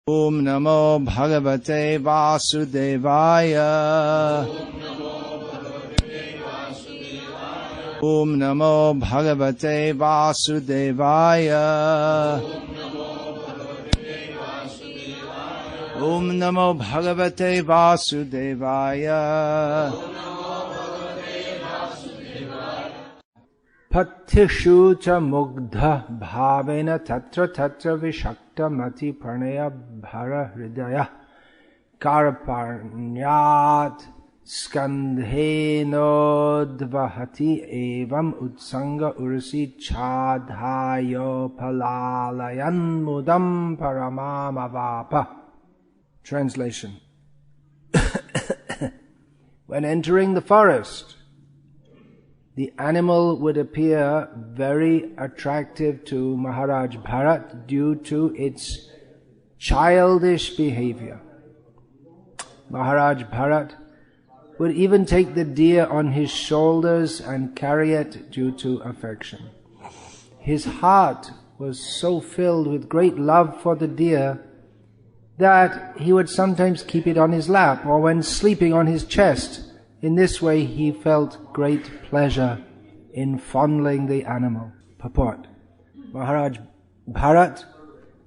Om Namo Bhagavate Vasudevaya. Om Namo Bhagavate Vasudevaya. Om Namo Bhagavate Vasudevaya. Patishu cha mugdha bhavena tatra tatra vishakta mati pranaya bhara hridaya karparnyat skandhenodvahati evam utsanga ursi chadhayo palalayan mudam paramamavapa. Translation. When entering the forest, the animal would appear very attractive to Maharaj Bharat due to its childish behavior. Maharaj Bharat would even take the deer on his shoulders and carry it due to affection. His heart was so filled with great love for the deer that he would sometimes keep it on his lap or when sleeping on his chest. In this way he felt great pleasure in fondling the animal. Purport. Maharaj Bharat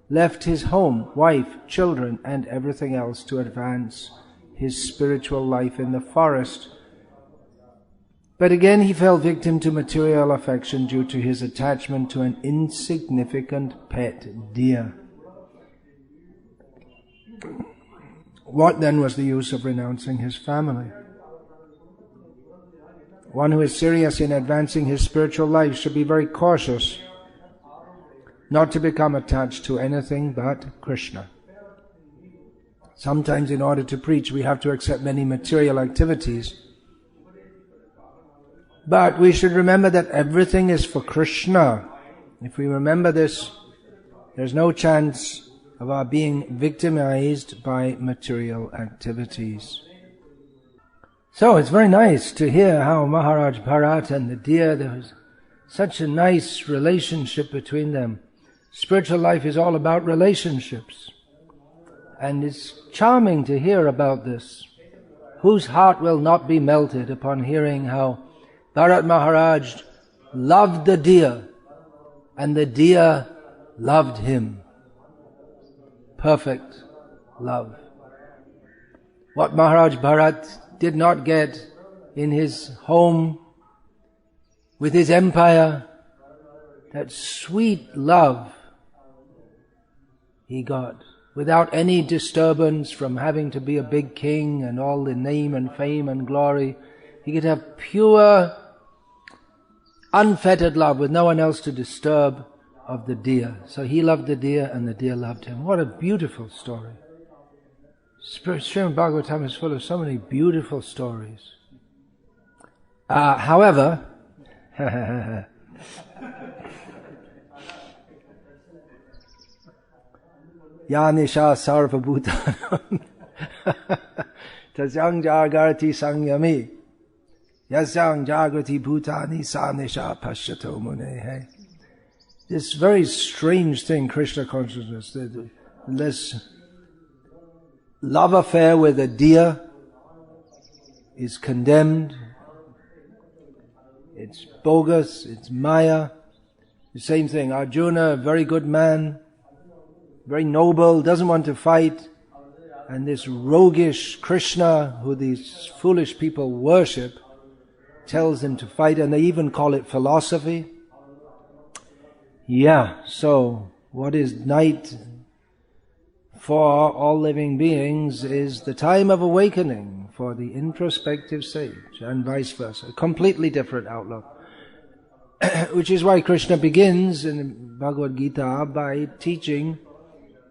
left his home, wife, children and everything else to advance his spiritual life in the forest. But again he fell victim to material affection due to his attachment to an insignificant pet deer. What then was the use of renouncing his family? One who is serious in advancing his spiritual life should be very cautious not to become attached to anything but Krishna. Sometimes in order to preach we have to accept many material activities, but we should remember that everything is for Krishna. If we remember this, there's no chance of our being victimized by material activities. So it's very nice to hear how Maharaj Bharat and the deer, there was such a nice relationship between them. Spiritual life is all about relationships. And it's charming to hear about this. Whose heart will not be melted upon hearing how Bharat Maharaj loved the deer and the deer loved him. Perfect love. What Maharaj Bharat did not get in his home with his empire, that sweet love he got without any disturbance from having to be a big king and all the name and fame and glory. He could have pure, unfettered love with no one else to disturb of the deer. So he loved the deer and the deer loved him. What a beautiful story. Srimad Bhagavatam is full of so many beautiful stories. However, Ya nisha sarva bhutanam tasyang jagarati sangyami yasyang jagrati bhutani sa nisha pashyato munehe. This very strange thing, Krishna consciousness, this love affair with a deer is condemned. It's bogus, it's maya. The same thing, Arjuna, a very good man, very noble, doesn't want to fight. And this roguish Krishna, who these foolish people worship, tells him to fight, and they even call it philosophy. Yeah, so what is night for all living beings is the time of awakening for the introspective sage, and vice versa. A completely different outlook. Which is why Krishna begins in Bhagavad-gita by teaching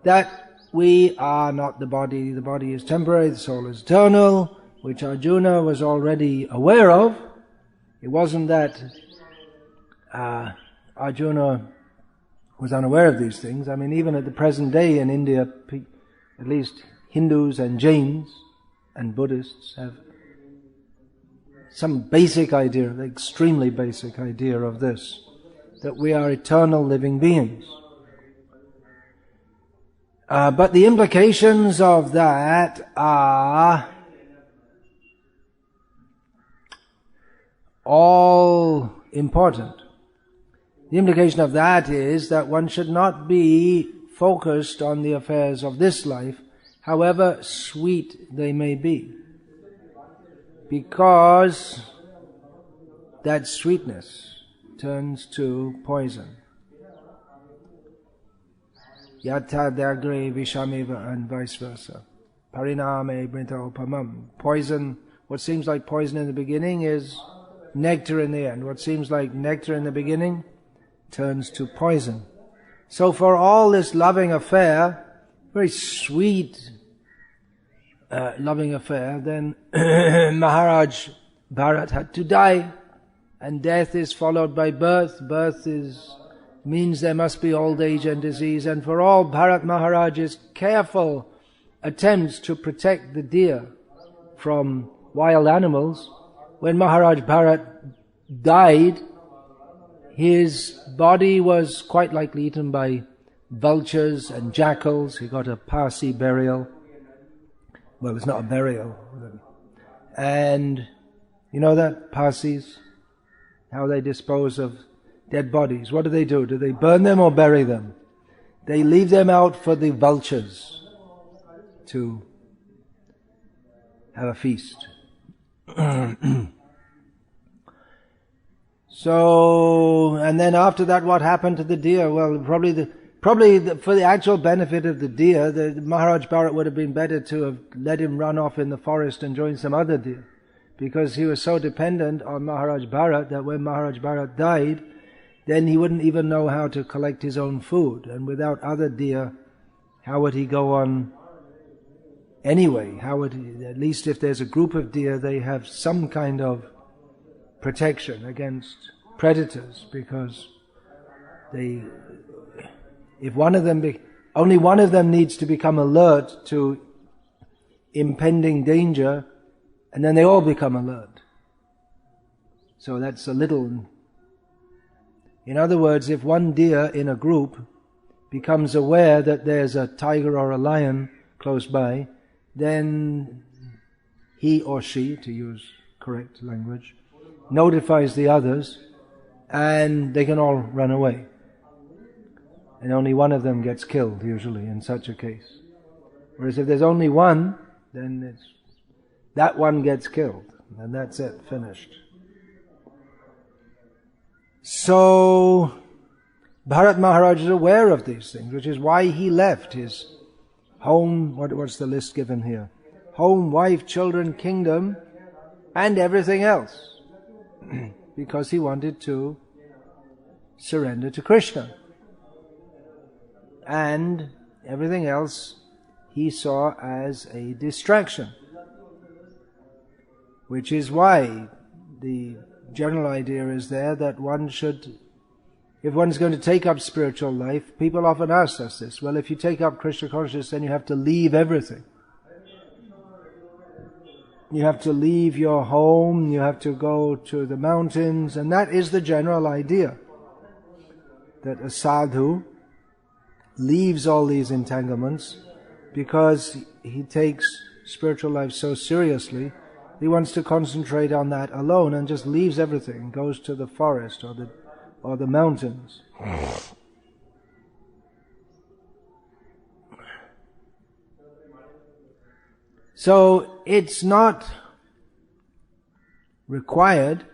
that we are not the body is temporary, the soul is eternal, which Arjuna was already aware of. It wasn't that Arjuna was unaware of these things. I mean, even at the present day in India, at least Hindus and Jains and Buddhists have some basic idea, extremely basic idea of this, that we are eternal living beings. But the implications of that are all important. The implication of that is that one should not be focused on the affairs of this life, however sweet they may be, because that sweetness turns to poison. Yatha dagre vishameva, and vice versa. Pariname brintopamam. Poison, what seems like poison in the beginning is nectar in the end. What seems like nectar in the beginning turns to poison. So for all this loving affair, very sweet loving affair, then Maharaj Bharat had to die, and death is followed by birth. Birth means there must be old age and disease, and for all Bharat Maharaj's careful attempts to protect the deer from wild animals, when Maharaj Bharat died, his body was quite likely eaten by vultures and jackals. He got a Parsi burial. Well, it's not a burial. And you know that, Parsis? How they dispose of dead bodies. What do? Do they burn them or bury them? They leave them out for the vultures to have a feast. So, and then after that, what happened to the deer? Well, probably for the actual benefit of the deer, the Maharaj Bharat would have been better to have let him run off in the forest and join some other deer, because he was so dependent on Maharaj Bharat that when Maharaj Bharat died, then he wouldn't even know how to collect his own food, and without other deer, how would he go on anyway? How would he, at least if there's a group of deer, they have some kind of protection against predators, because if one of them, only one of them needs to become alert to impending danger, and then they all become alert. So that's a little. In other words, if one deer in a group becomes aware that there's a tiger or a lion close by, then he or she, to use correct language, notifies the others, and they can all run away. And only one of them gets killed, usually, in such a case. Whereas if there's only one, then that one gets killed, and that's it, finished. So, Bharat Maharaj is aware of these things, which is why he left his home, what's the list given here? Home, wife, children, kingdom, and everything else. Because he wanted to surrender to Krishna. And everything else he saw as a distraction. Which is why the general idea is there that one should, if one's going to take up spiritual life, people often ask us this, well, if you take up Krishna consciousness, then you have to leave everything. You have to leave your home, you have to go to the mountains, and that is the general idea. That a sadhu leaves all these entanglements because he takes spiritual life so seriously, he wants to concentrate on that alone and just leaves everything, goes to the forest or the mountains. So it's not required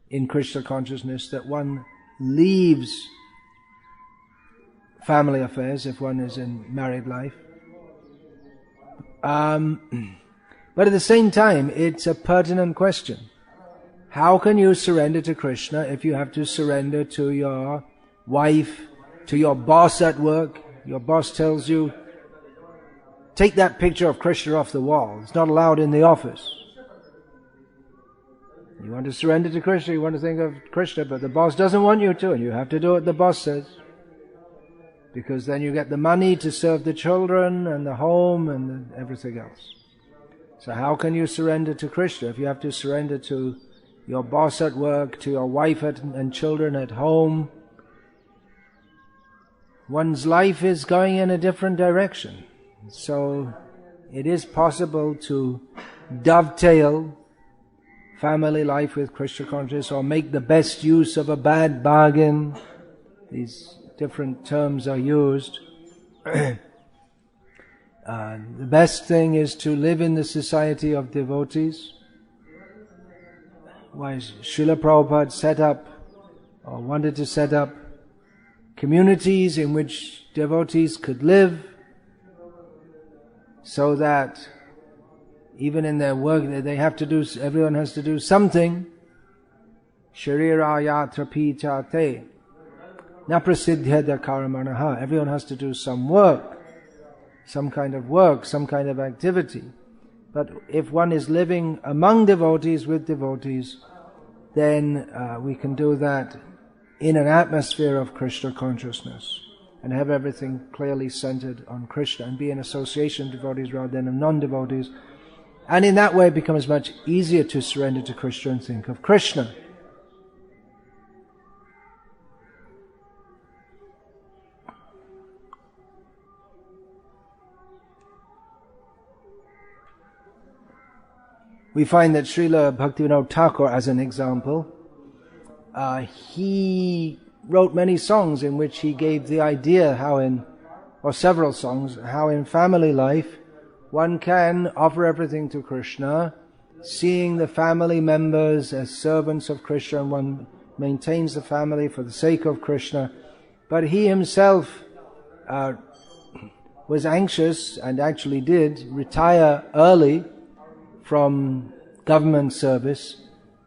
in Krishna consciousness that one leaves family affairs if one is in married life. But at the same time, it's a pertinent question. How can you surrender to Krishna if you have to surrender to your wife, to your boss at work? Your boss tells you, take that picture of Krishna off the wall. It's not allowed in the office. You want to surrender to Krishna, you want to think of Krishna, but the boss doesn't want you to, and you have to do what the boss says. Because then you get the money to serve the children and the home and everything else. So how can you surrender to Krishna if you have to surrender to your boss at work, to your wife and children at home, one's life is going in a different direction. So it is possible to dovetail family life with Krishna consciousness, or make the best use of a bad bargain. These different terms are used. The best thing is to live in the society of devotees. Why Srila Prabhupada set up, or wanted to set up, communities in which devotees could live, so that even in their work they have to do, everyone has to do something. Sharira yatra pichate na prasiddhyada karamanaha. Everyone has to do some work, some kind of work, some kind of activity. But if one is living among devotees, with devotees, then we can do that in an atmosphere of Krishna consciousness, and have everything clearly centered on Krishna, and be in association with devotees rather than of non-devotees. And in that way it becomes much easier to surrender to Krishna and think of Krishna. We find that Srila Bhaktivinoda Thakur, as an example, he wrote many songs in which he gave the idea or several songs, how in family life one can offer everything to Krishna, seeing the family members as servants of Krishna, and one maintains the family for the sake of Krishna. But he himself was anxious, and actually did retire early from government service,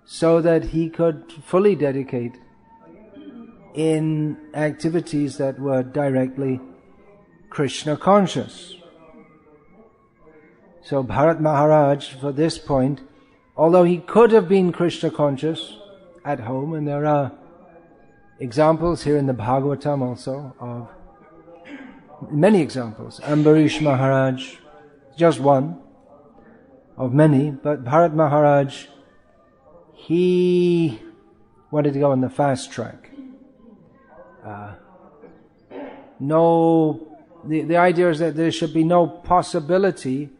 so that he could fully dedicate in activities that were directly Krishna conscious. So Bharat Maharaj, for this point, although he could have been Krishna conscious at home, and there are examples here in the Bhagavatam also of many examples. Ambarish Maharaj, just one of many, but Bharat Maharaj, he wanted to go on the fast track. The idea is that there should be no possibility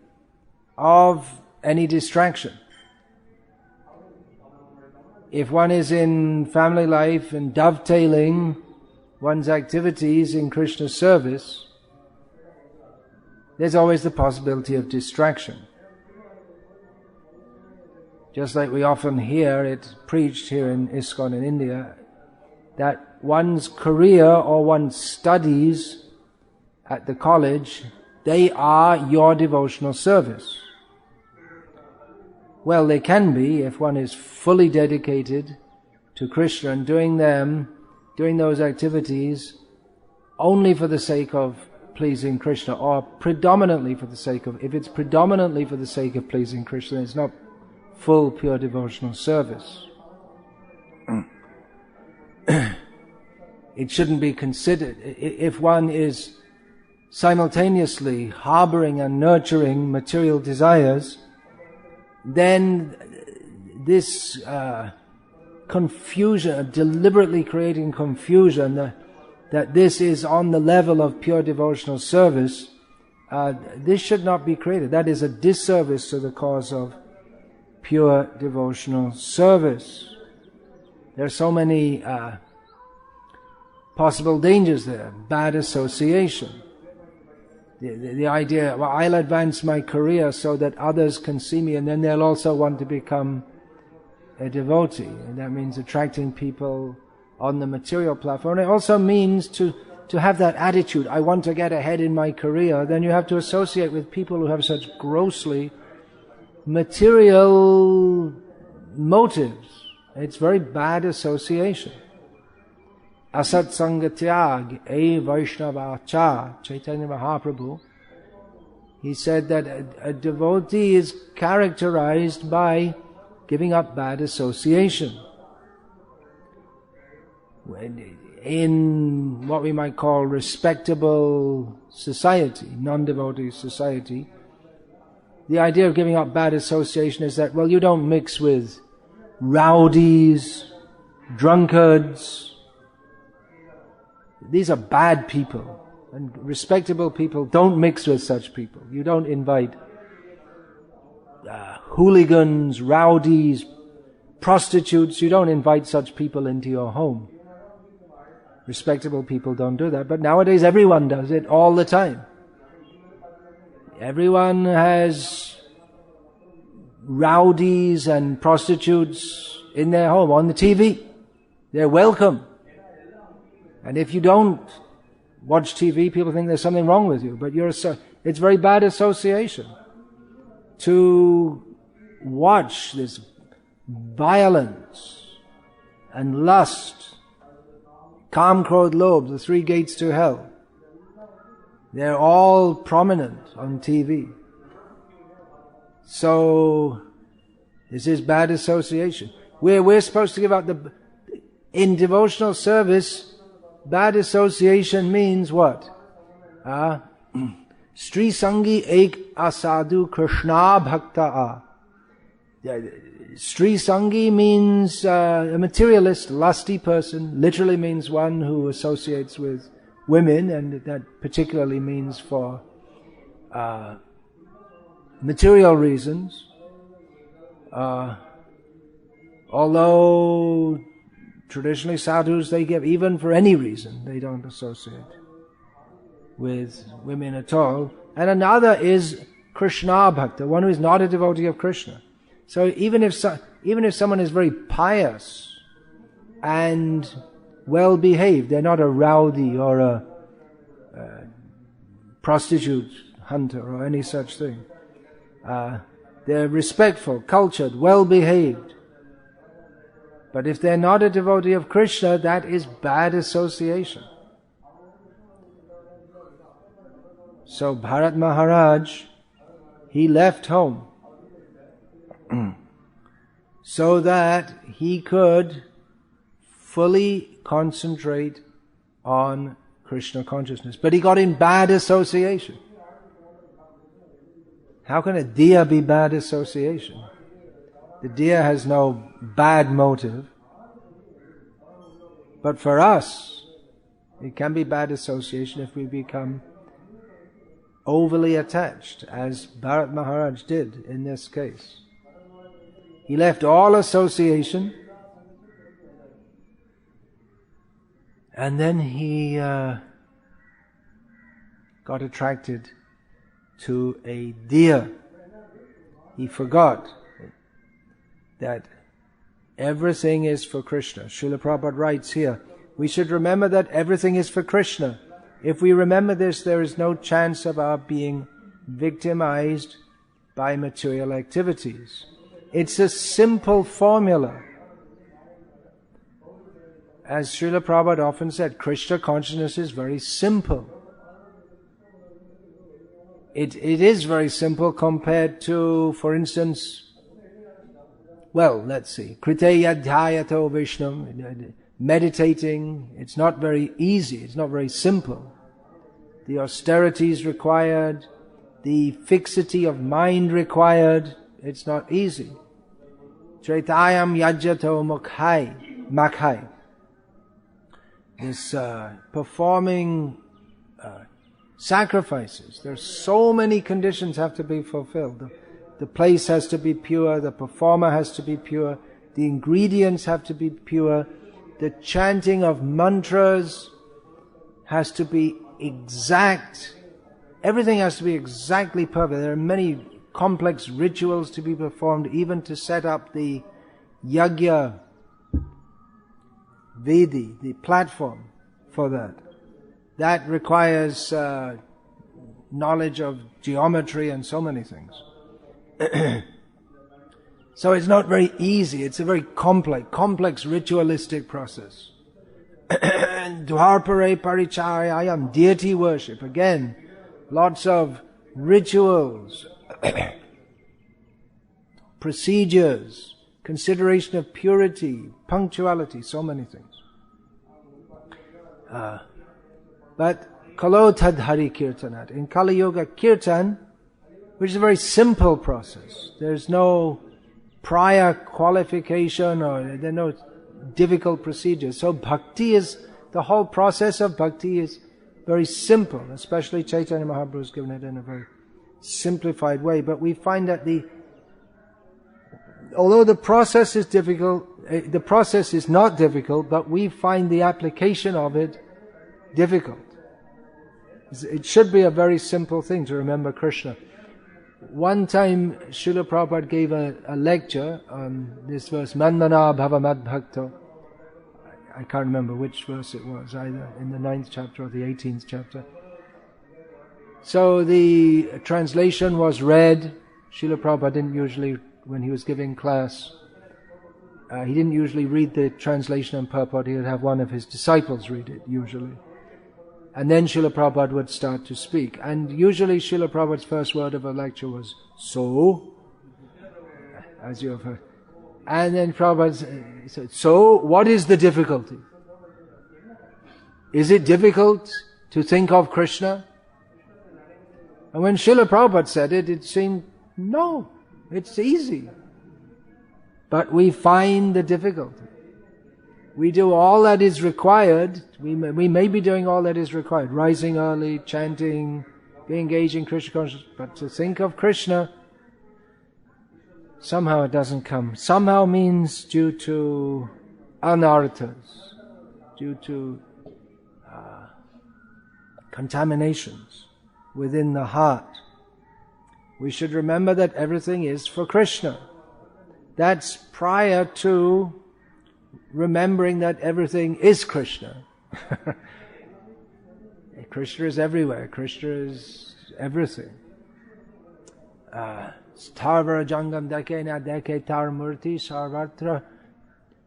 of any distraction. If one is in family life and dovetailing one's activities in Krishna service, there's always the possibility of distraction. Just like we often hear it preached here in ISKCON in India, that one's career or one's studies at the college, they are your devotional service. Well, they can be if one is fully dedicated to Krishna and doing those activities only for the sake of pleasing Krishna, or predominantly for the sake of, if it's predominantly for the sake of pleasing Krishna, it's not full pure devotional service. It shouldn't be considered, if one is simultaneously harboring and nurturing material desires, then this confusion, deliberately creating confusion, that this is on the level of pure devotional service, this should not be created. That is a disservice to the cause of pure devotional service. There are so many possible dangers there. Bad association. The idea, well, I'll advance my career so that others can see me, and then they'll also want to become a devotee. And that means attracting people on the material platform. And it also means to have that attitude, I want to get ahead in my career. Then you have to associate with people who have such grossly material motives. It's very bad association. Asat Sangatyag, E Vaishnavacha, Chaitanya Mahaprabhu, he said that a devotee is characterized by giving up bad association. In what we might call respectable society, non-devotee society, the idea of giving up bad association is that, well, you don't mix with rowdies, drunkards, these are bad people. And respectable people don't mix with such people. You don't invite hooligans, rowdies, prostitutes. You don't invite such people into your home. Respectable people don't do that. But nowadays everyone does it all the time. Everyone has rowdies and prostitutes in their home, on the TV. They're welcome. And if you don't watch TV, people think there's something wrong with you. But it's very bad association to watch this violence and lust, Kam, Krodh, Lobh, the three gates to hell. They're all prominent on TV. So, this is bad association. We're supposed to give out in devotional service, bad association means what? Sri Sangi ek asadu Krishna bhakta a. Sri Sangi means a materialist, lusty person. Literally means one who associates with women, and that particularly means for material reasons. Although traditionally sadhus, they give, even for any reason, they don't associate with women at all. And another is Krishna Bhakta, one who is not a devotee of Krishna. So even if someone is very pious and well behaved, they're not a rowdy or a prostitute hunter or any such thing. They're respectful, cultured, well behaved. But if they're not a devotee of Krishna, that is bad association. So Bharat Maharaj, he left home so that he could fully concentrate on Krishna consciousness. But he got in bad association. How can a diya be bad association? The diya has no bad motive. But for us, it can be bad association if we become overly attached, as Bharat Maharaj did in this case. He left all association, and then he got attracted to a deer. He forgot that everything is for Krishna. Srila Prabhupada writes here, we should remember that everything is for Krishna. If we remember this, there is no chance of our being victimized by material activities. It's a simple formula. As Srila Prabhupada often said, Krishna consciousness is very simple. It is very simple compared to, for instance, well, let's see, Kriteya Dhyayato Vishnam, meditating. It's not very easy, it's not very simple. The austerities required, the fixity of mind required, it's not easy. Traitayam Yajyato Makhai. This performing sacrifices. There's so many conditions have to be fulfilled. The place has to be pure, the performer has to be pure, the ingredients have to be pure, the chanting of mantras has to be exact. Everything has to be exactly perfect. There are many complex rituals to be performed, even to set up the yagya vedi, the platform for that. That requires knowledge of geometry and so many things. So it's not very easy. It's a very complex ritualistic process. Dwarpare parichayayam, deity worship. Again, lots of rituals, procedures, consideration of purity, punctuality, so many things. But kalo tadhari kirtanat. In Kali Yoga Kirtan, which is a very simple process. There's no prior qualification or there are no difficult procedures. So bhakti is the whole process of bhakti is very simple, especially Chaitanya Mahaprabhu has given it in a very simplified way. But we find that although the process is difficult, the process is not difficult, but we find the application of it difficult. It should be a very simple thing to remember Krishna. One time Srila Prabhupada gave a lecture on this verse, Mandana Bhava Mad Bhakto. I can't remember which verse it was, either in the 9th chapter or the 18th chapter. So the translation was read. Srila Prabhupada didn't usually, when he was giving class, he didn't usually read the translation and purport. He would have one of his disciples read it, usually. And then Srila Prabhupada would start to speak. And usually Srila Prabhupada's first word of a lecture was, so, as you have heard. And then Prabhupada said, so, what is the difficulty? Is it difficult to think of Krishna? And when Srila Prabhupada said it, it seemed, no, it's easy. But we find the difficulty. We do all that is required. We may be doing all that is required. Rising early, chanting, being engaged in Krishna consciousness. But to think of Krishna, somehow it doesn't come. Somehow means due to anarthas, due to contaminations within the heart. We should remember that everything is for Krishna. That's prior to remembering that everything is Krishna. Krishna is everywhere. Krishna is everything. Starvara jangam deke na deke tar murti sarvatra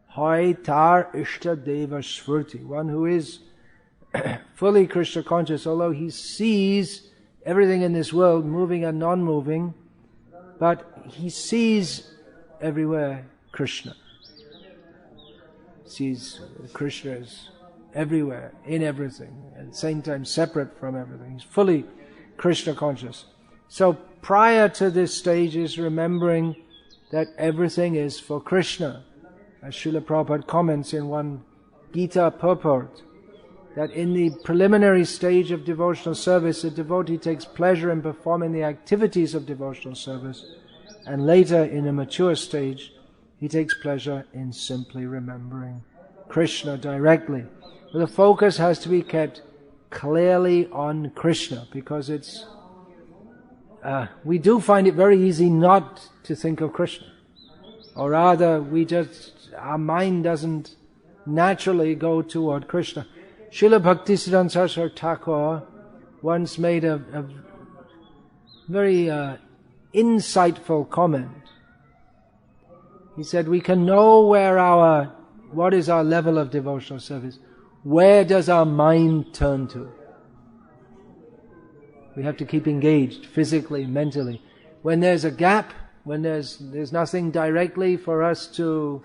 hoy tar ishta deva svurti. One who is fully Krishna conscious, although he sees everything in this world, moving and non-moving, but he sees everywhere Krishna. Sees Krishna is everywhere, in everything, at the same time separate from everything. He's fully Krishna conscious. So prior to this stage is remembering that everything is for Krishna. As Srila Prabhupada comments in one Gita purport, that in the preliminary stage of devotional service, a devotee takes pleasure in performing the activities of devotional service, and later in a mature stage, he takes pleasure in simply remembering Krishna directly. But the focus has to be kept clearly on Krishna, because it's we do find it very easy not to think of Krishna. Or rather, our mind doesn't naturally go toward Krishna. Srila Bhaktisiddhanta Saraswati Thakur once made a very insightful comment. He said, we can know what is our level of devotional service. Where does our mind turn to? We have to keep engaged physically, mentally. When there's a gap, when there's nothing directly for us to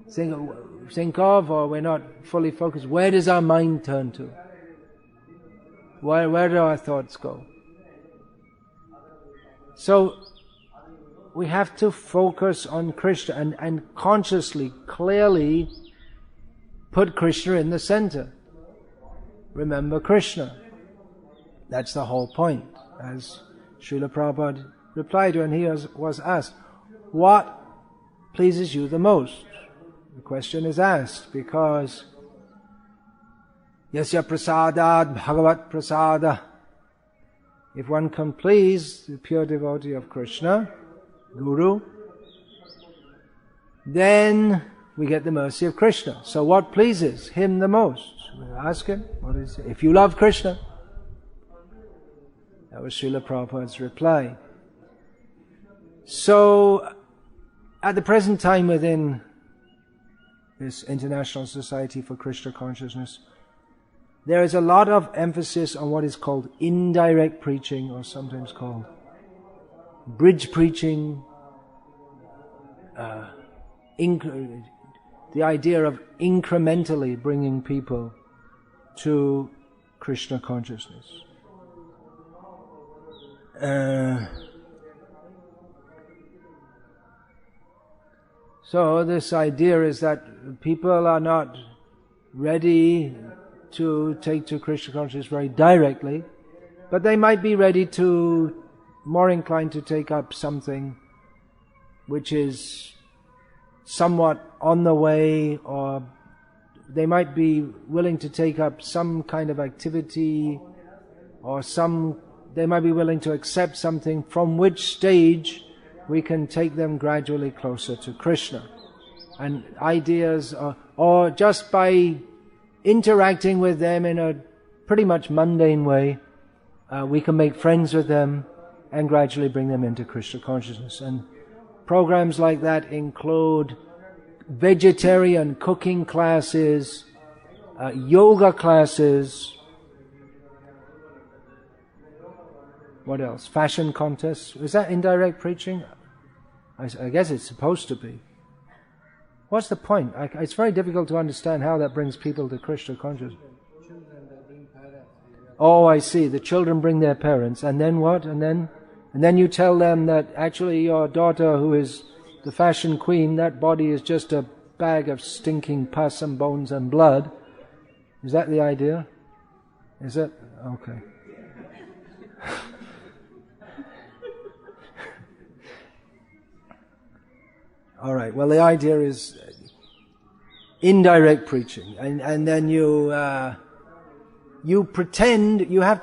think of, or we're not fully focused, where does our mind turn to? Where do our thoughts go? So we have to focus on Krishna and consciously, clearly put Krishna in the center. Remember Krishna. That's the whole point. As Srila Prabhupada replied when he was asked, what pleases you the most? The question is asked because Yasya prasadad bhagavat prasada. If one can please the pure devotee of Krishna, Guru, then we get the mercy of Krishna. So what pleases him the most? We ask him, what is it? If you love Krishna. That was Srila Prabhupada's reply. So, at the present time within this International Society for Krishna Consciousness, there is a lot of emphasis on what is called indirect preaching, or sometimes called bridge preaching, the idea of incrementally bringing people to Krishna consciousness. So this idea is that people are not ready to take to Krishna consciousness very directly, but they might be ready to, more inclined to take up something which is somewhat on the way, or they might be willing to take up some kind of activity, or they might be willing to accept something from which stage we can take them gradually closer to Krishna. And ideas, or just by interacting with them in a pretty much mundane way, we can make friends with them and gradually bring them into Krishna consciousness. And programs like that include vegetarian cooking classes, yoga classes, what else? Fashion contests. Is that indirect preaching? I guess it's supposed to be. What's the point? It's very difficult to understand how that brings people to Krishna consciousness. Oh, I see. The children bring their parents, and then what? And then you tell them that actually your daughter, who is the fashion queen, that body is just a bag of stinking pus and bones and blood. Is that the idea? Is it? Okay. All right. Well, the idea is indirect preaching, and then you have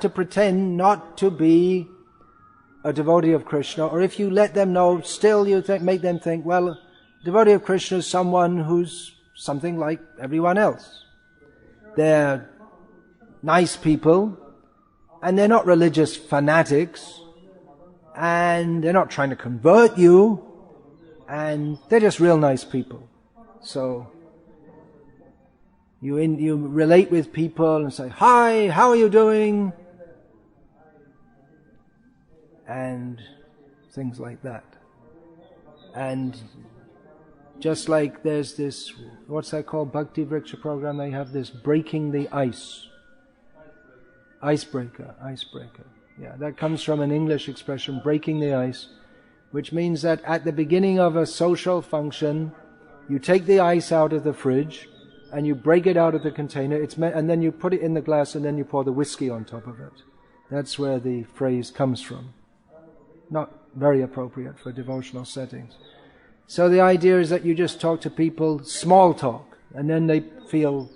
to pretend not to be a devotee of Krishna, or if you let them know, still make them think, well, a devotee of Krishna is someone who's something like everyone else. They're nice people, and they're not religious fanatics, and they're not trying to convert you, and they're just real nice people. So you relate with people and say, "Hi, how are you doing?" and things like that. And just like there's this, what's that called, Bhakti Vriksha program, they have this breaking the ice. Icebreaker. Yeah, that comes from an English expression, breaking the ice, which means that at the beginning of a social function, you take the ice out of the fridge and you break it out of the container, and then you put it in the glass and then you pour the whiskey on top of it. That's where the phrase comes from. Not very appropriate for devotional settings. So the idea is that you just talk to people, small talk, and then they feel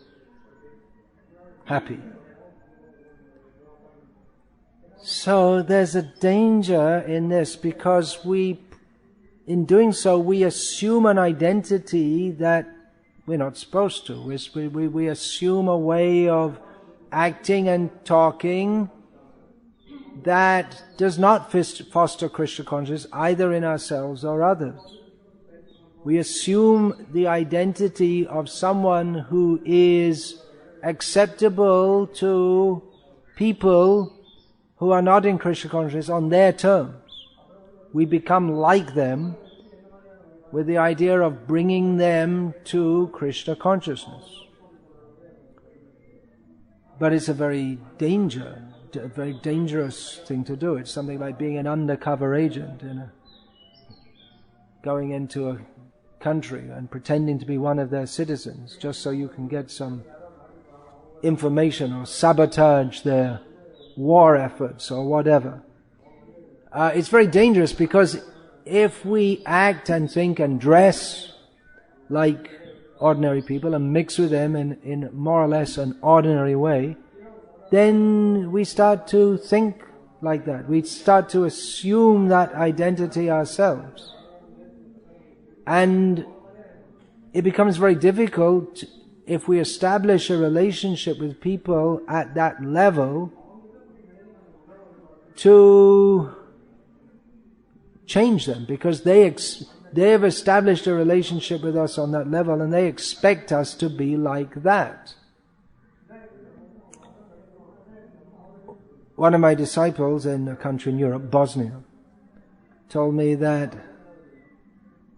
happy. So there's a danger in this, because in doing so, we assume an identity that we're not supposed to. We assume a way of acting and talking that does not foster Krishna consciousness either in ourselves or others. We assume the identity of someone who is acceptable to people who are not in Krishna consciousness on their terms. We become like them with the idea of bringing them to Krishna consciousness. But it's a very dangerous thing to do. It's something like being an undercover agent, going into a country and pretending to be one of their citizens just so you can get some information or sabotage their war efforts or whatever. It's very dangerous, because if we act and think and dress like ordinary people and mix with them in more or less an ordinary way, then we start to think like that. We start to assume that identity ourselves. And it becomes very difficult, if we establish a relationship with people at that level, to change them, because they have established a relationship with us on that level, and they expect us to be like that. One of my disciples in a country in Europe, Bosnia, told me that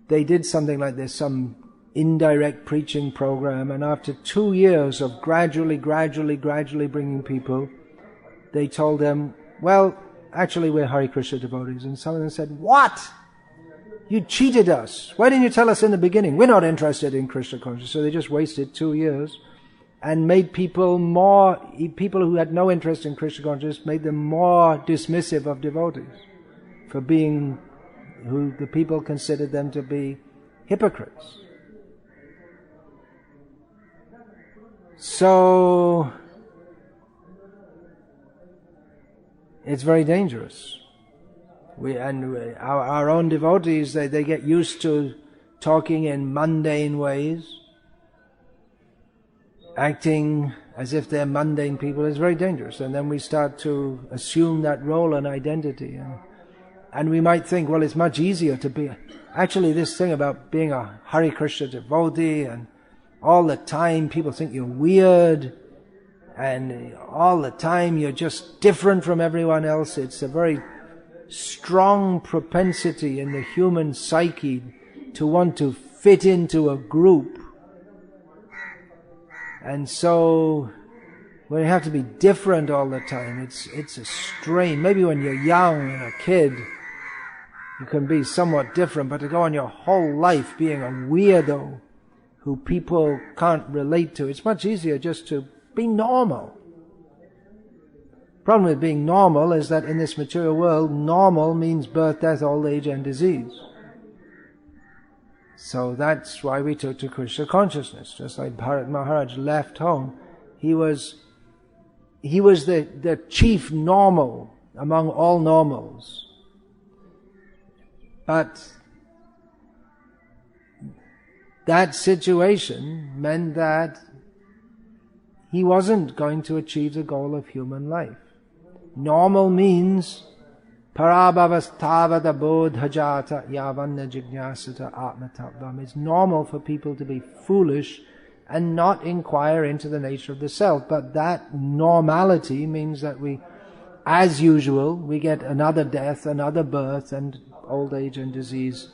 they did something like this, some indirect preaching program, and after 2 years of gradually bringing people, they told them, well, actually we're Hare Krishna devotees. And some of them said, what? You cheated us. Why didn't you tell us in the beginning? We're not interested in Krishna consciousness. So they just wasted 2 years. and made people who had no interest in Krishna consciousness, made them more dismissive of devotees for being who the people considered them to be hypocrites. So it's very dangerous. Our own devotees, they get used to talking in mundane ways, acting as if they're mundane people. Is very dangerous. And then we start to assume that role and identity. And we might think, well, it's much easier to be... Actually, this thing about being a Hare Krishna devotee and all the time people think you're weird and all the time you're just different from everyone else. It's a very strong propensity in the human psyche to want to fit into a group. And so when you have to be different all the time, it's a strain. Maybe when you're young and a kid, you can be somewhat different, but to go on your whole life being a weirdo who people can't relate to, it's much easier just to be normal. Problem with being normal is that in this material world, normal means birth, death, old age and disease. So that's why we took to Krishna consciousness. Just like Bharat Maharaj left home, he was the chief normal among all normals. But that situation meant that he wasn't going to achieve the goal of human life. Normal means parabhavastavada bodhajata yavanna jignasata atmatattvam. It's normal for people to be foolish and not inquire into the nature of the self. But that normality means that we, as usual, we get another death, another birth, and old age and disease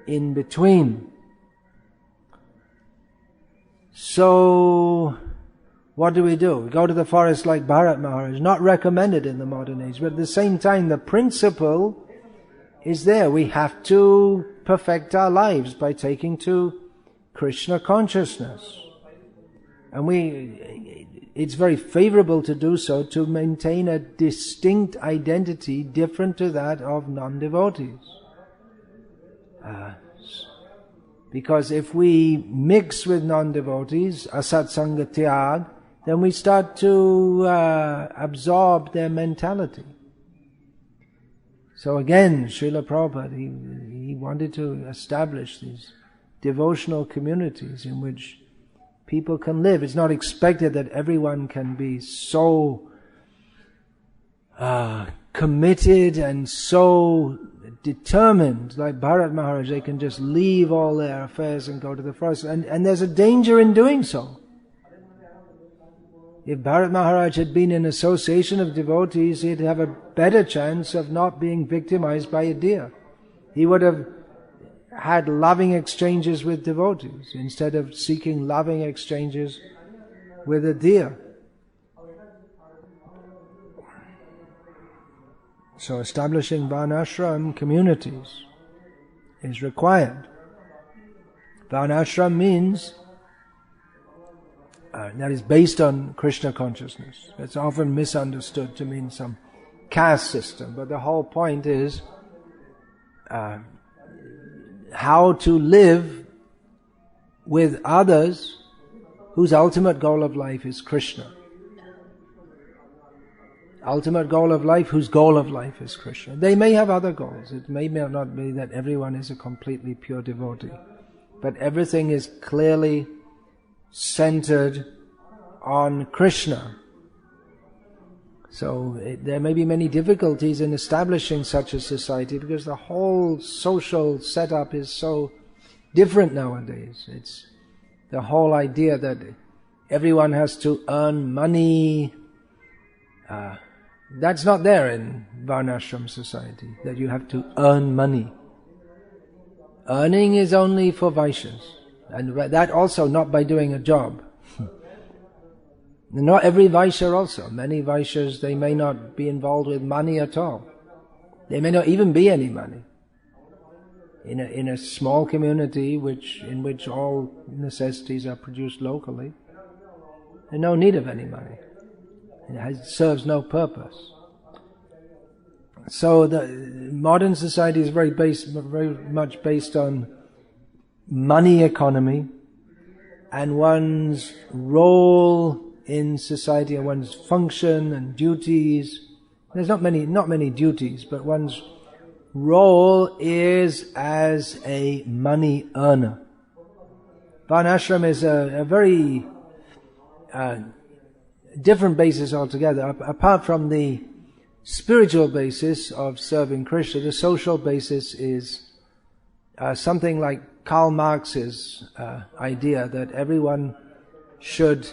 in between. So what do? We go to the forest like Bharat Maharaj. Not recommended in the modern age, but at the same time the principle is there. We have to perfect our lives by taking to Krishna consciousness. And it's very favorable to do so, to maintain a distinct identity different to that of non-devotees. Because if we mix with non-devotees, asatsanga tyag, then we start to absorb their mentality. So again, Srila Prabhupada, he wanted to establish these devotional communities in which people can live. It's not expected that everyone can be so committed and so determined, like Bharat Maharaj. They can just leave all their affairs and go to the forest. And there's a danger in doing so. If Bharat Maharaj had been in association of devotees, he'd have a better chance of not being victimized by a deer. He would have had loving exchanges with devotees instead of seeking loving exchanges with a deer. So establishing Varnashram communities is required. Varnashram means that is based on Krishna consciousness. It's often misunderstood to mean some caste system, but the whole point is how to live with others whose ultimate goal of life is Krishna. Ultimate goal of life, whose goal of life is Krishna. They may have other goals. It may not be that everyone is a completely pure devotee, but everything is clearly centered on Krishna. So there may be many difficulties in establishing such a society because the whole social setup is so different nowadays. It's the whole idea that everyone has to earn money. That's not there in Varnashram society, that you have to earn money. Earning is only for Vaishyas, and that also not by doing a job. Not every Vaishya also. Many Vaishyas, they may not be involved with money at all. There may not even be any money. In a small community in which all necessities are produced locally, There's no need of any money. It serves no purpose. So the modern society is very much based on money economy and one's role in society and one's function and duties. There's not many duties, but one's role is as a money earner. Varnashram is a very different basis altogether. Apart from the spiritual basis of serving Krishna, the social basis is something like Karl Marx's idea that everyone should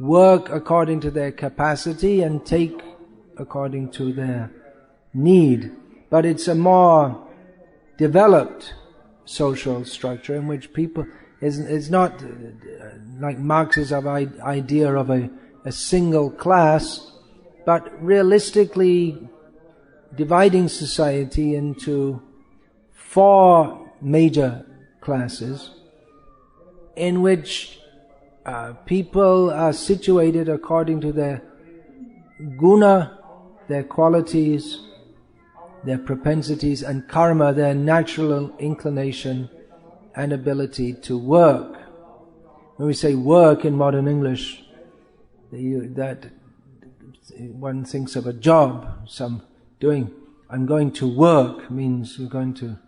work according to their capacity and take according to their need. But it's a more developed social structure in which people, it's not like Marx's idea of a single class, but realistically dividing society into 4 major classes in which people are situated according to their guna, their qualities, their propensities, and karma, their natural inclination and ability to work. When we say work in modern English, that one thinks of a job, I'm going to work means you're going to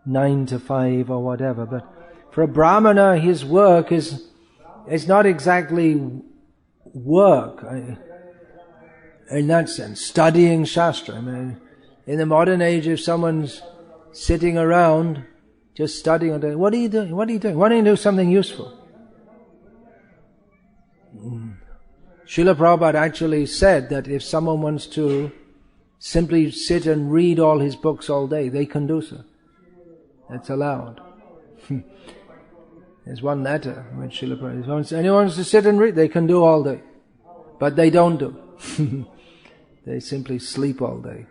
9 to 5 or whatever. But for a Brahmana, his work is not exactly work in that sense. Studying Shastra. I mean, in the modern age, if someone's sitting around just studying all day, what are you doing? What are you doing? Why don't you do something useful? Srila Prabhupada actually said that if someone wants to simply sit and read all his books all day, they can do so. That's allowed. There's one letter which Srila Prabhupada says, anyone wants to sit and read, they can do all day. But they don't do. They simply sleep all day.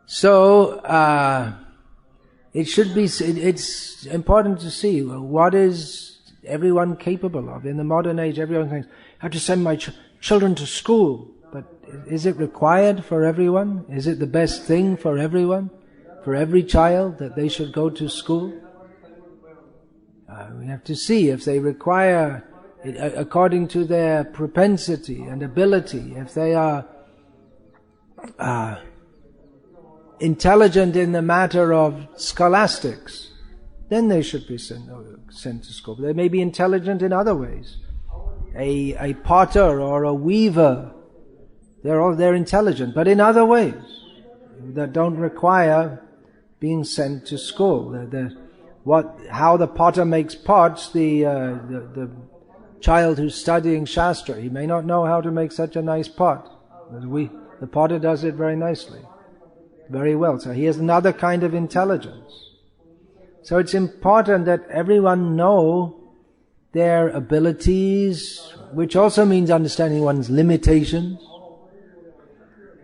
So, it's important to see what is everyone capable of. In the modern age, everyone thinks, I have to send my children to school. But is it required for everyone? Is it the best thing for everyone? For every child that they should go to school? We have to see if they require, according to their propensity and ability, if they are intelligent in the matter of scholastics, then they should be sent to school. They may be intelligent in other ways. A potter or a weaver, they're intelligent, but in other ways that don't require being sent to school. How the potter makes pots, the child who's studying Shastra, he may not know how to make such a nice pot. The potter does it very nicely, very well. So he has another kind of intelligence. So it's important that everyone know their abilities, which also means understanding one's limitations.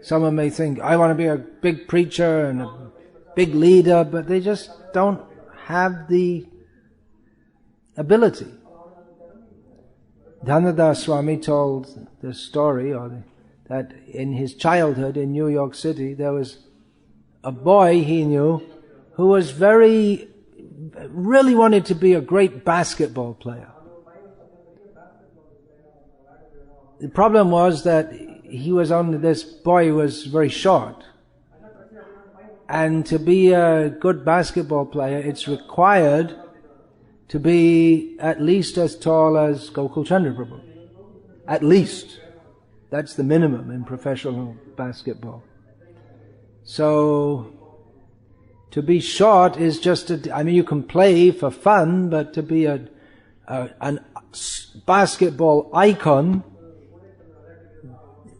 Someone may think, I want to be a big preacher and a big leader, but they just don't have the ability. Dhanadhar Swami told the story that in his childhood in New York City, there was a boy he knew who was really wanted to be a great basketball player. The problem was that this boy was very short. And to be a good basketball player, it's required to be at least as tall as Gokul Chandra Prabhu. At least. That's the minimum in professional basketball. So, to be short is just you can play for fun, but to be a basketball icon,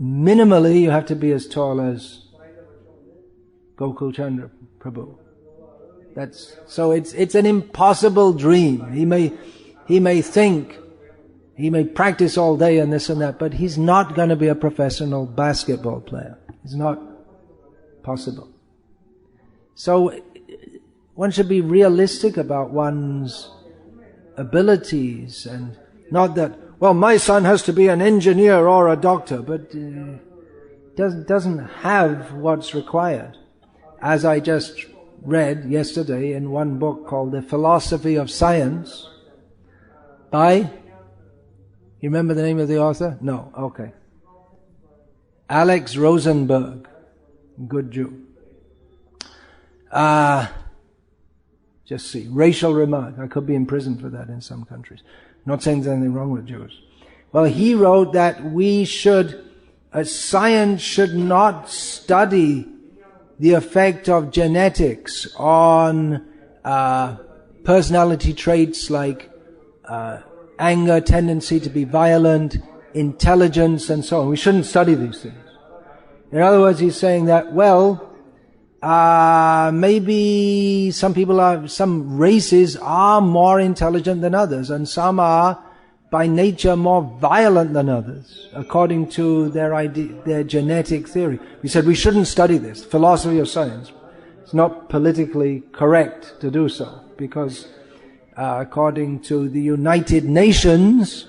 minimally you have to be as tall as Gokul Chandra Prabhu. So it's an impossible dream. He may think, he may practice all day and this and that, but he's not going to be a professional basketball player. It's not possible. So one should be realistic about one's abilities and Not that, well, my son has to be an engineer or a doctor, but doesn't have what's required. As I just read yesterday in one book called The Philosophy of Science by, you remember the name of the author? No, okay. Alex Rosenberg, good Jew. Just see, racial remark. I could be in prison for that in some countries. Not saying there's anything wrong with Jews. Well, he wrote that science should not study the effect of genetics on personality traits like anger, tendency to be violent, intelligence, and so on. We shouldn't study these things. In other words, he's saying that, well, maybe some races are more intelligent than others, and some are by nature more violent than others, according to their genetic theory. We said we shouldn't study this, philosophy of science. It's not politically correct to do so, because according to the United Nations,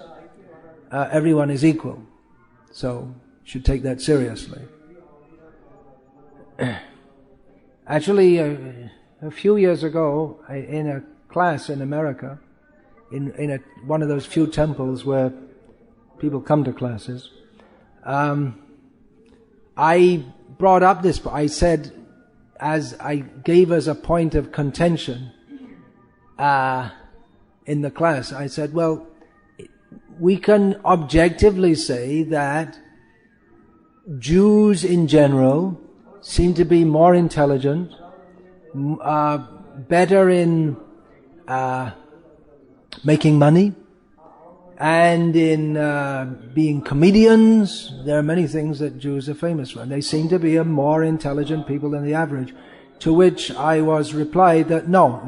everyone is equal. So, you should take that seriously. Actually, a few years ago, in a class in America, in one of those few temples where people come to classes, I brought up this. I said, as I gave us a point of contention in the class, I said, well, we can objectively say that Jews in general seem to be more intelligent, better in making money, and in being comedians. There are many things that Jews are famous for. They seem to be a more intelligent people than the average. To which I was replied that no,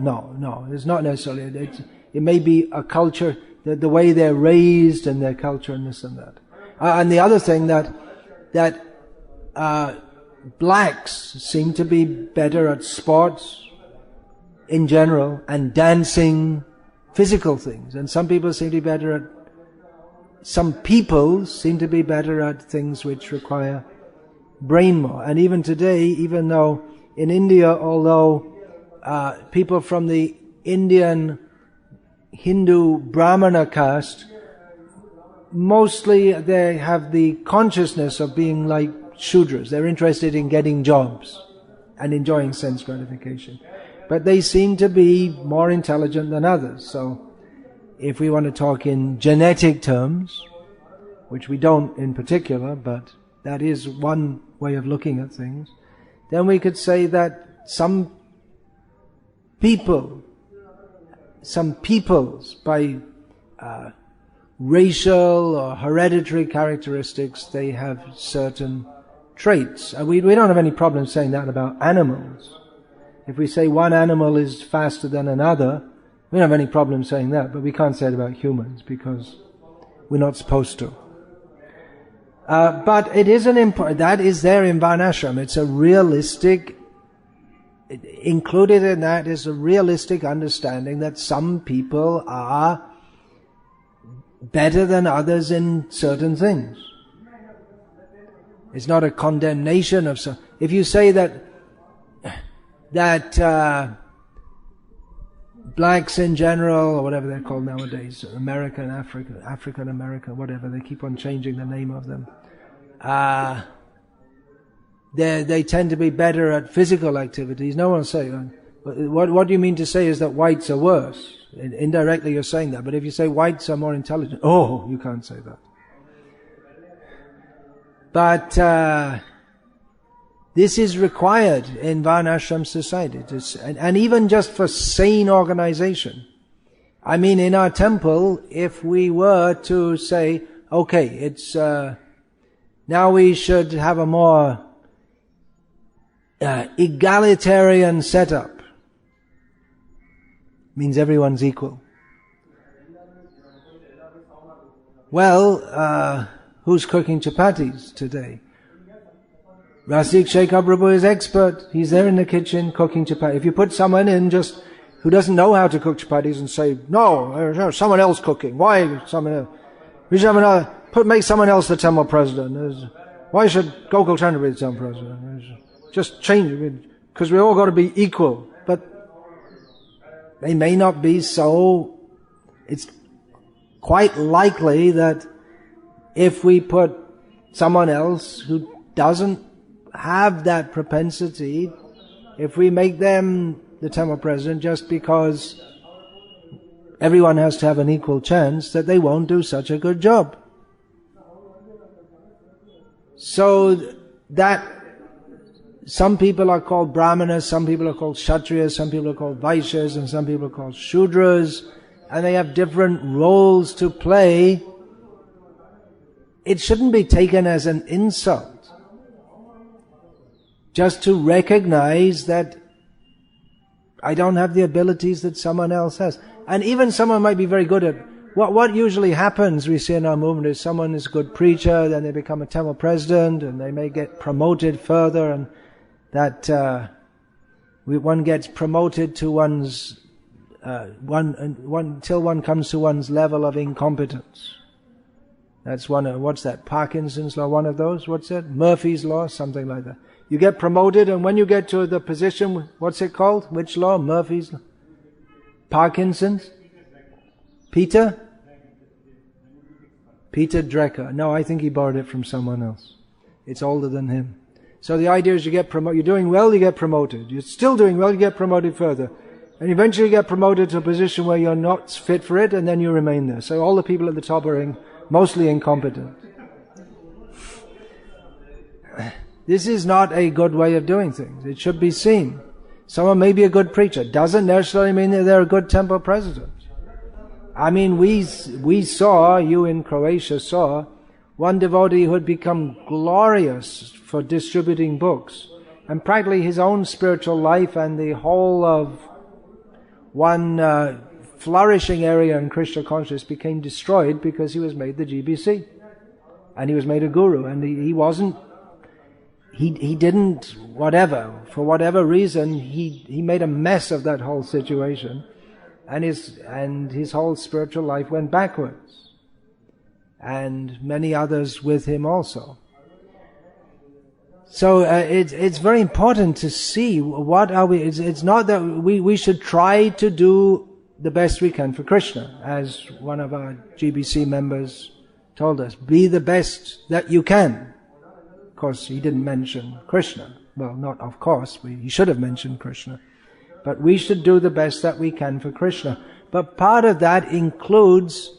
it's not necessarily. It may be a culture, the way they're raised and their culture and this and that. And the other thing that blacks seem to be better at sports in general and dancing, physical things, and some people seem to be better at things which require brain more. And even today, even though in India, although people from the Indian Hindu Brahmana caste, mostly they have the consciousness of being like Shudras. They're interested in getting jobs and enjoying sense gratification. But they seem to be more intelligent than others. So, if we want to talk in genetic terms, which we don't in particular, but that is one way of looking at things, then we could say that some peoples by racial or hereditary characteristics, they have certain traits. We don't have any problem saying that about animals. If we say one animal is faster than another, we don't have any problem saying that, but we can't say it about humans because we're not supposed to. But it is that is there in Varnashram. It's a realistic, included in that is a realistic understanding that some people are better than others in certain things. It's not a condemnation of some. If you say that blacks in general, or whatever they're called nowadays, American, African American, whatever, they keep on changing the name of them. They tend to be better at physical activities. No one will say, what do you mean to say is that whites are worse? Indirectly you're saying that, but if you say whites are more intelligent, you can't say that. But this is required in Varnashram society, and even just for sane organization. I mean, in our temple, if we were to say, okay, it's now we should have a more egalitarian setup, means everyone's equal. Well, who's cooking chapatis today? Rasik Shekhar Prabhu is expert. He's there in the kitchen cooking chapati. If you put someone in just who doesn't know how to cook chapatis and say, no, someone else cooking. Why someone else? We should have make someone else the temple president. Why should Gokul Chandra be the temple president? Just change it, because we all got to be equal. But they may not be so. It's quite likely that if we put someone else who doesn't have that propensity, if we make them the temple president just because everyone has to have an equal chance, that they won't do such a good job. So that some people are called Brahmanas, some people are called Kshatriyas, some people are called Vaishyas, and some people are called Shudras, and they have different roles to play. It shouldn't be taken as an insult. Just to recognize that I don't have the abilities that someone else has. And even someone might be very good at, what usually happens, we see in our movement, is someone is a good preacher, then they become a temple president, and they may get promoted further, and that one gets promoted to one's, till one comes to one's level of incompetence. That's what's that, Parkinson's law, one of those? What's that? Murphy's law, something like that. You get promoted, and when you get to the position, what's it called? Which law? Murphy's law? Parkinson's? Peter Drucker. No, I think he borrowed it from someone else. It's older than him. So the idea is you get promoted. You're doing well, you get promoted. You're still doing well, you get promoted further. And eventually you get promoted to a position where you're not fit for it, and then you remain there. So all the people at the top are mostly incompetent. This is not a good way of doing things. It should be seen. Someone may be a good preacher. Doesn't necessarily mean that they're a good temple president. I mean, we saw, you in Croatia saw, one devotee who had become glorious for distributing books. And practically his own spiritual life and the whole of one flourishing area in Krishna consciousness became destroyed because he was made the GBC. And he was made a guru. And he wasn't, he didn't, for whatever reason, he made a mess of that whole situation. And his whole spiritual life went backwards. And many others with him also. So it's very important to see what are we. It's not that we should try to do the best we can for Krishna, as one of our GBC members told us. Be the best that you can. Of course, he didn't mention Krishna. Well, not of course. He should have mentioned Krishna. But we should do the best that we can for Krishna. But part of that includes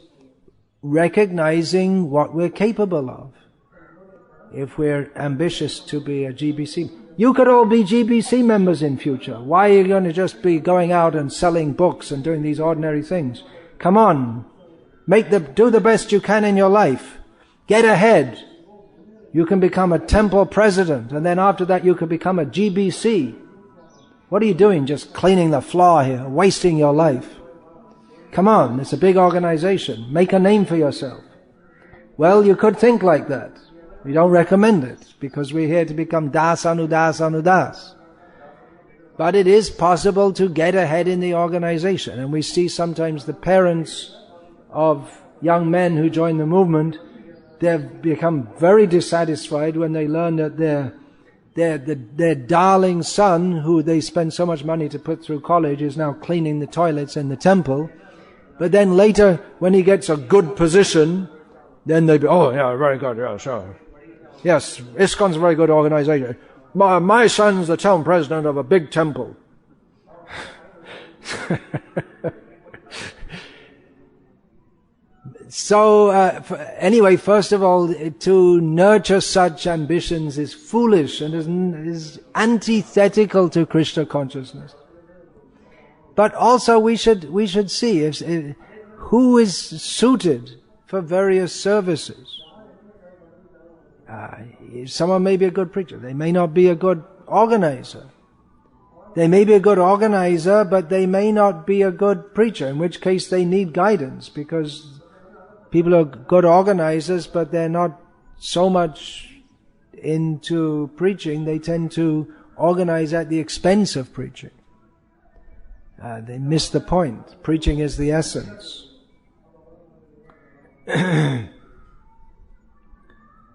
recognizing what we're capable of. If we're ambitious to be a GBC, you could all be GBC members in future. Why are you going to just be going out and selling books and doing these ordinary things? Come on, do the best you can in your life. Get ahead. You can become a temple president, and then after that you could become a GBC. What are you doing? Just cleaning the floor here, wasting your life. Come on, it's a big organization. Make a name for yourself. Well, you could think like that. We don't recommend it, because we're here to become das anudas anudas. But it is possible to get ahead in the organization. And we see sometimes the parents of young men who join the movement, they've become very dissatisfied when they learn that their darling son, who they spend so much money to put through college, is now cleaning the toilets in the temple. But then later, when he gets a good position, then they be, oh yeah, very good, yeah, sure. Yes, ISKCON's a very good organization. My son's the town president of a big temple. So, anyway, first of all, to nurture such ambitions is foolish and is antithetical to Krishna consciousness. But also we should see who is suited for various services. Someone may be a good preacher. They may not be a good organizer. They may be a good organizer, but they may not be a good preacher, in which case they need guidance, because people are good organizers, but they're not so much into preaching. They tend to organize at the expense of preaching. They miss the point. Preaching is the essence.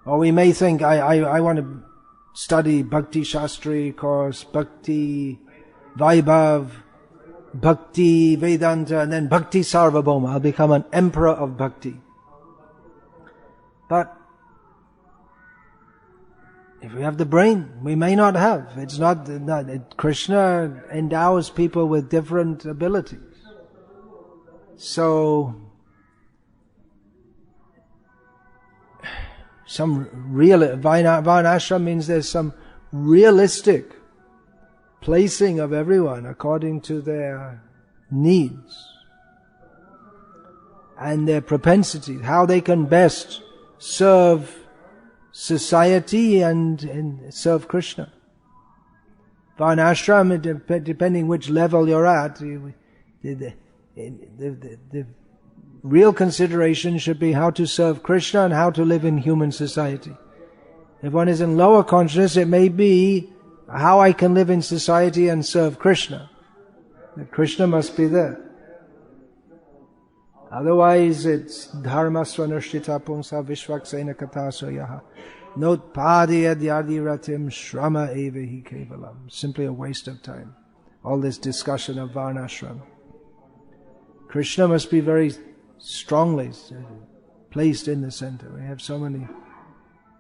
Or we may think, I want to study Bhakti Shastri course, Bhakti Vaibhav, Bhakti Vedanta, and then Bhakti Sarvabhauma. I'll become an emperor of Bhakti. But if we have the brain, we may not have. It's not Krishna endows people with different abilities. So, some real Varnashram means there's some realistic placing of everyone according to their needs and their propensity, how they can best serve society and serve Krishna. Varnashram, depending which level you're at, the real consideration should be how to serve Krishna and how to live in human society. If one is in lower consciousness, it may be how I can live in society and serve Krishna. That Krishna must be there. Otherwise, it's dharma svanushtita pumsa vishvaksena katasoyaha notpadi adyadiratim shrama evahi kevalam. Simply a waste of time. All this discussion of varnashram. Krishna must be very strongly placed in the center. We have so many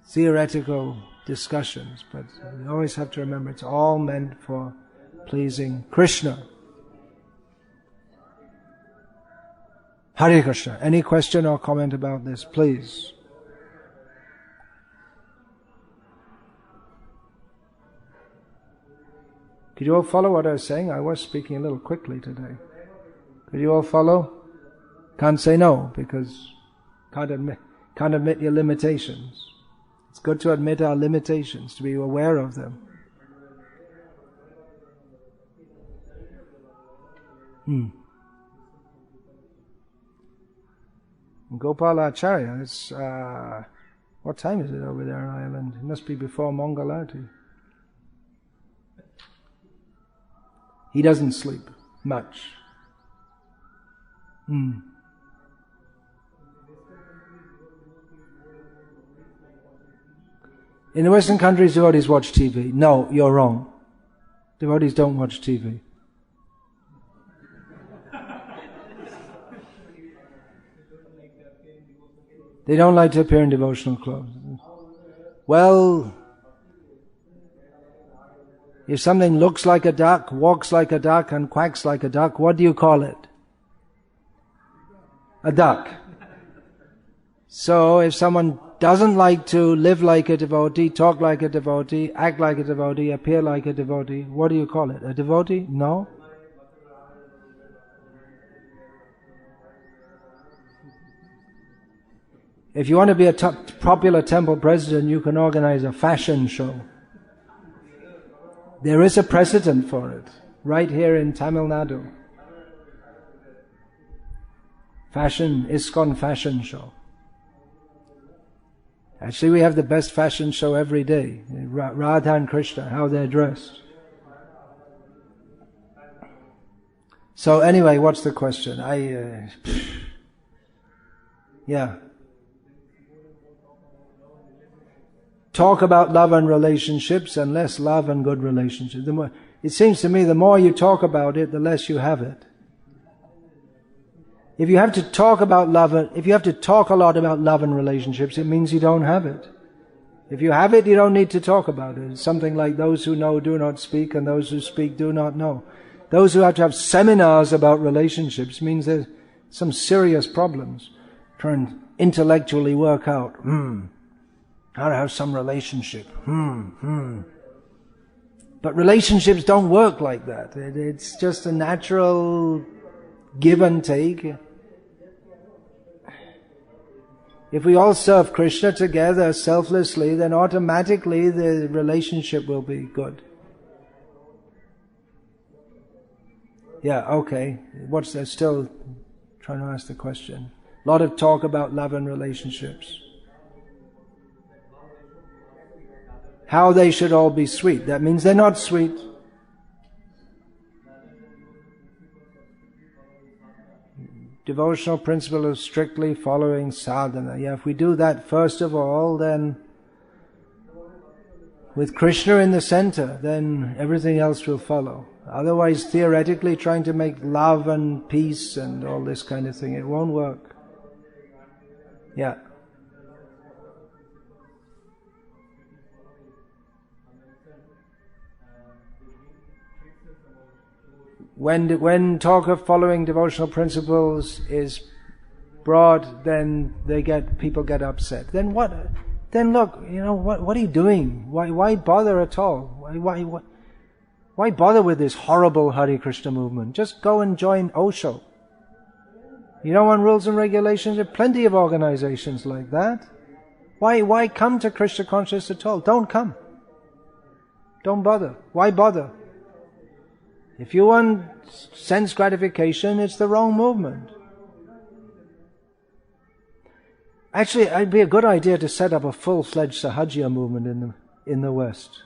theoretical discussions, but we always have to remember it's all meant for pleasing Krishna. Hare Krishna. Any question or comment about this, please? Could you all follow what I was saying? I was speaking a little quickly today. Could you all follow? Can't say no, because can't admit your limitations. It's good to admit our limitations, to be aware of them. Gopala Acharya, it's, what time is it over there in Ireland? It must be before Mangalarti. He doesn't sleep much. In the Western countries, devotees watch TV. No, you're wrong. Devotees don't watch TV. They don't like to appear in devotional clothes. Well, if something looks like a duck, walks like a duck, and quacks like a duck, what do you call it? A duck. So if someone doesn't like to live like a devotee, talk like a devotee, act like a devotee, appear like a devotee, what do you call it? A devotee? No? If you want to be a popular temple president, you can organize a fashion show. There is a precedent for it, right here in Tamil Nadu. ISKCON fashion show. Actually, we have the best fashion show every day. Radha and Krishna, how they're dressed. So anyway, what's the question? Talk about love and relationships and less love and good relationships. It seems to me the more you talk about it, the less you have it. If you have to talk about love, if you have to talk a lot about love and relationships, it means you don't have it. If you have it, you don't need to talk about it. It's something like those who know do not speak, and those who speak do not know. Those who have to have seminars about relationships means there's some serious problems. Try and intellectually work out, how to have some relationship. But relationships don't work like that. It's just a natural give and take. If we all serve Krishna together selflessly, then automatically the relationship will be good. Yeah, okay. What's that? Still trying to ask the question. A lot of talk about love and relationships. How they should all be sweet. That means they're not sweet. devotional principle of strictly following sadhana. Yeah, if we do that first of all, then with Krishna in the center, then everything else will follow. Otherwise, theoretically, trying to make love and peace and all this kind of thing, it won't work. Yeah. When talk of following devotional principles is brought, then people get upset. Then what? Then look, what are you doing? Why bother at all? Why bother with this horrible Hare Krishna movement? Just go and join Osho. You don't want rules and regulations? There are plenty of organizations like that. Why come to Krishna consciousness at all? Don't come. Don't bother. Why bother? If you want sense gratification, it's the wrong movement. Actually, it'd be a good idea to set up a full-fledged Sahaja movement in the West.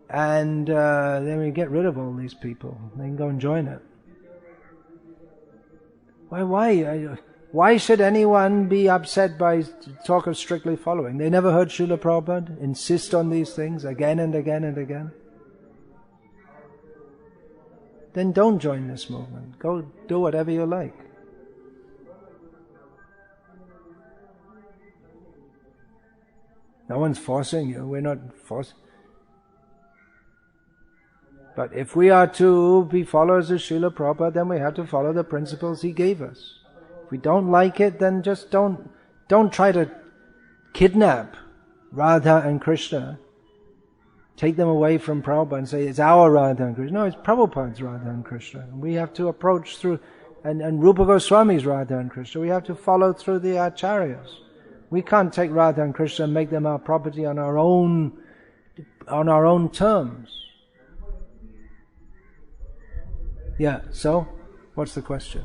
And then we get rid of all these people. They can go and join it. Why should anyone be upset by talk of strictly following? They never heard Srila Prabhupada insist on these things again and again and again. Then don't join this movement. Go do whatever you like. No one's forcing you. We're not forcing. But if we are to be followers of Srila Prabhupada, then we have to follow the principles he gave us. If we don't like it, then just don't try to kidnap Radha and Krishna. Take them away from Prabhupada and say, it's our Radha and Krishna. No, it's Prabhupada's Radha and Krishna. And we have to approach through, and Rupa Goswami's Radha and Krishna. We have to follow through the acharyas. We can't take Radha and Krishna and make them our property on our own terms. Yeah, so, what's the question?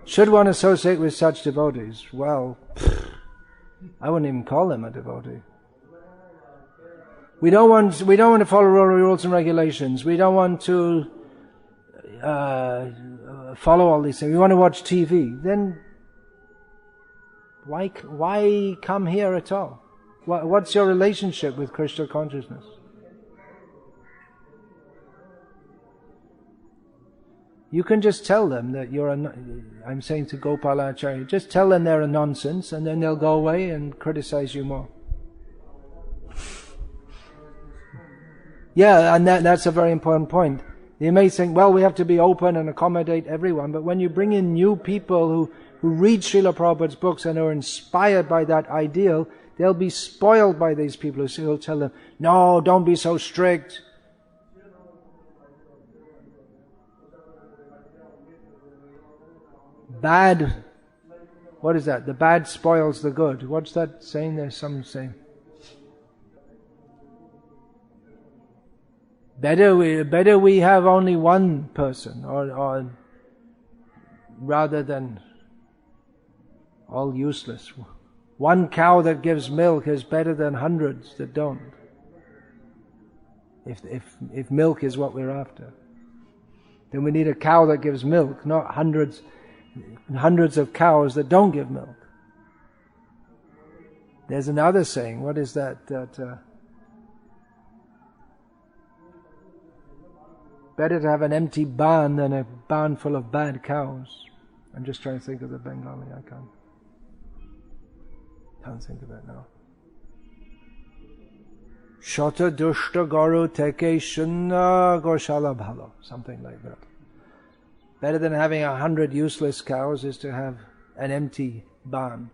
Should one associate with such devotees? Well, I wouldn't even call them a devotee. We don't want to follow rules and regulations. We don't want to follow all these things. We want to watch TV. Then why come here at all? What's your relationship with Krishna consciousness? You can just tell them that I'm saying to Gopala Acharya, just tell them they're a nonsense, and then they'll go away and criticize you more. Yeah, and that's a very important point. You may think, well, we have to be open and accommodate everyone, but when you bring in new people who read Srila Prabhupada's books and are inspired by that ideal, they'll be spoiled by these people who will tell them, no, don't be so strict. What is that? The bad spoils the good. What's that saying? There's some saying. Better we have only one person, or rather than all useless. One cow that gives milk is better than hundreds that don't. If milk is what we're after, then we need a cow that gives milk, not hundreds of cows that don't give milk. There's another saying. What is that? Better to have an empty barn than a barn full of bad cows. I'm just trying to think of the Bengali. I can't think of it now. Shota dushta garu teke shunna goshala bhalo. Something like that. Better than having 100 useless cows is to have an empty barn.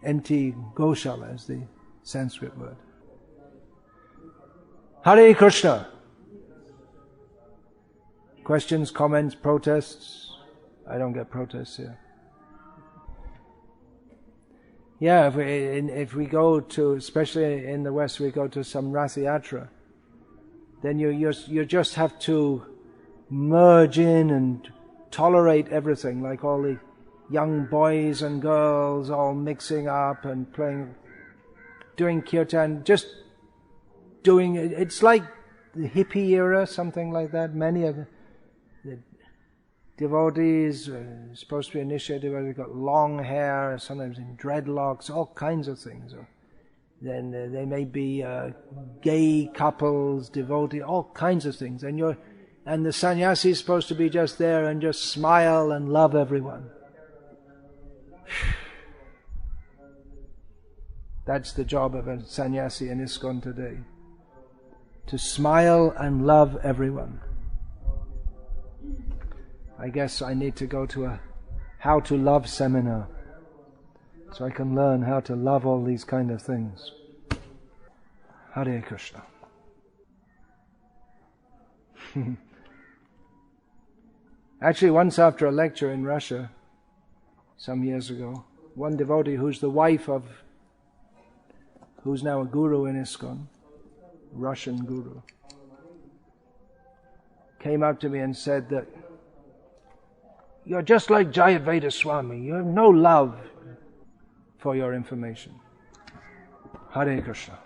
Empty goshala is the Sanskrit word. Hare Krishna. Questions, comments, protests? I don't get protests here. Yeah, if we go to, especially in the West, we go to some Ratha Yatra, then you just have to merge in and tolerate everything, like all the young boys and girls all mixing up and playing, doing kirtan, just doing it. It's like the hippie era, something like that. Many of them. devotees supposed to be initiated where they've got long hair, sometimes in dreadlocks, all kinds of things. Or then they may be gay couples, devotee, all kinds of things. And the sannyasi is supposed to be just there and just smile and love everyone. That's the job of a sannyasi in ISKCON today. To smile and love everyone. I guess I need to go to a how to love seminar, so I can learn how to love all these kind of things. Hare Krishna. Actually, once after a lecture in Russia, some years ago, one devotee who's the wife of, who's now a guru in ISKCON, Russian guru, came up to me and said that you're just like Jayadvaita Swami. You have no love for your information. Hare Krishna.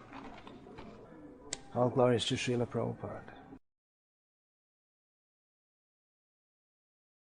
All glories to Srila Prabhupada.